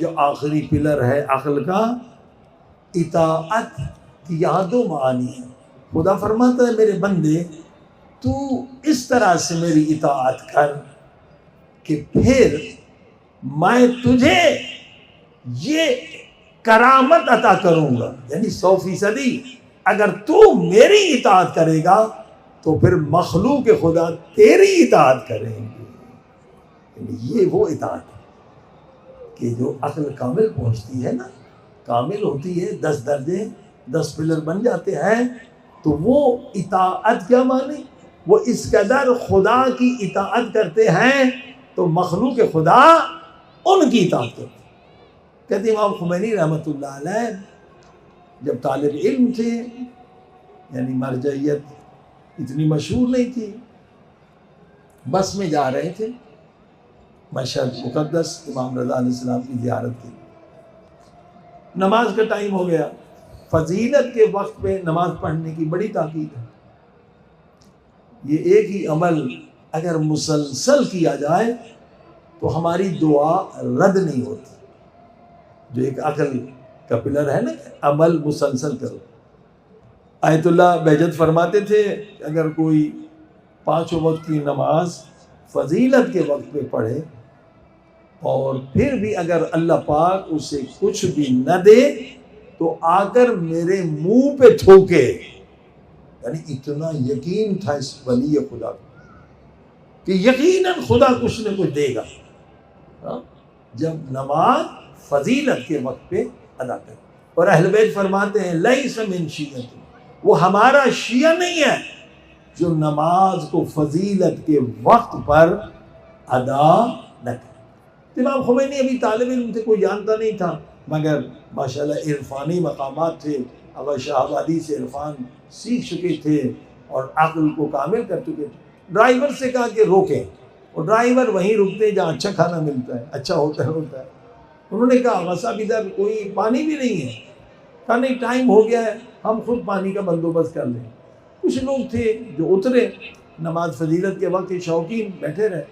جو آخری پلر ہے عقل کا، اطاعت کی یہاں دو معانی ہے۔ خدا فرماتا ہے میرے بندے تو اس طرح سے میری اطاعت کر کہ پھر میں تجھے یہ کرامت عطا کروں گا، یعنی 100%۔ اگر تو میری اطاعت کرے گا تو پھر مخلوق خدا تیری اطاعت کریں گے۔ یعنی یہ وہ اطاعت ہے کہ جو عقل کامل پہنچتی ہے نا، کامل ہوتی ہے، 10 درجے 10 پلر بن جاتے ہیں، تو وہ اطاعت کیا مانی؟ وہ اس قدر خدا کی اطاعت کرتے ہیں تو مخلوق خدا ان کی اطاعت کرتے ہیں۔ کہتے امام خمینی رحمۃ اللہ علیہ جب طالب علم تھے، یعنی مرجعیت اتنی مشہور نہیں تھی، بس میں جا رہے تھے مشہد مقدس امام رضا علیہ السلام کی زیارت کی، نماز کا ٹائم ہو گیا۔ فضیلت کے وقت پہ نماز پڑھنے کی بڑی تاکید ہے۔ یہ ایک ہی عمل اگر مسلسل کیا جائے تو ہماری دعا رد نہیں ہوتی۔ جو ایک عقل کا پلر ہے نا، عمل مسلسل کرو۔ آیت اللہ بہجت فرماتے تھے اگر کوئی 5 وقت کی نماز فضیلت کے وقت پہ پڑھے اور پھر بھی اگر اللہ پاک اسے کچھ بھی نہ دے تو آ کر میرے منہ پہ تھوکے، یعنی اتنا یقین تھا اس ولی خدا کو کہ یقیناً خدا کچھ نہ کچھ دے گا جب نماز فضیلت کے وقت پہ ادا کرے۔ اور اہل بیت فرماتے ہیں لیس من شیعۃ، وہ ہمارا شیعہ نہیں ہے جو نماز کو فضیلت کے وقت پر ادا نہ کرے۔ امام خمینی ابھی طالب علم تھے، کوئی جانتا نہیں تھا، مگر ماشاءاللہ عرفانی مقامات تھے، اگر شاہ آبادی سے عرفان سیکھ چکے تھے اور عقل کو کامل کر چکے تھے۔ ڈرائیور سے کہا کہ روکیں، اور ڈرائیور وہیں رکتے جہاں اچھا کھانا ملتا ہے، اچھا ہوتا ہے۔ انہوں نے کہا آقا صاحب ادھر کوئی پانی بھی نہیں ہے، کہا نہیں ٹائم ہو گیا ہے، ہم خود پانی کا بندوبست کر لیں۔ کچھ لوگ تھے جو اترے، نماز فضیلت کے وقت شوقین بیٹھے رہے،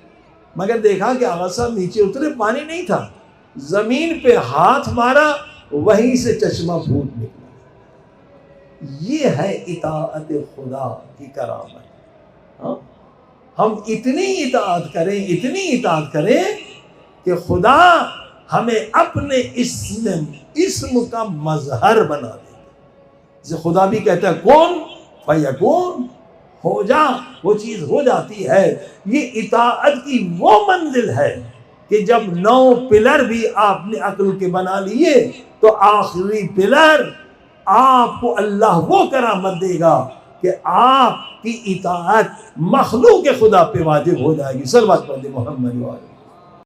مگر دیکھا کہ آقا صاحب نیچے اترے، پانی نہیں تھا، زمین پہ ہاتھ مارا، وہیں سے چشمہ پھوٹ نکلا۔ یہ ہے اطاعت خدا کی کرامت۔ ہم اتنی اطاعت کریں کہ خدا ہمیں اپنے اسم کا مظہر بنا دے۔ جسے خدا بھی کہتا ہے کون فیکون، ہو جا، وہ چیز ہو جاتی ہے۔ یہ اطاعت کی وہ منزل ہے کہ جب 9 پلر بھی آپ نے عقل کے بنا لیے تو آخری پلر آپ کو اللہ وہ کرامت دے گا کہ آپ کی اطاعت مخلوق خدا پہ واجب ہو جائے گی۔ صلوات پڑھیں محمد وآلہ۔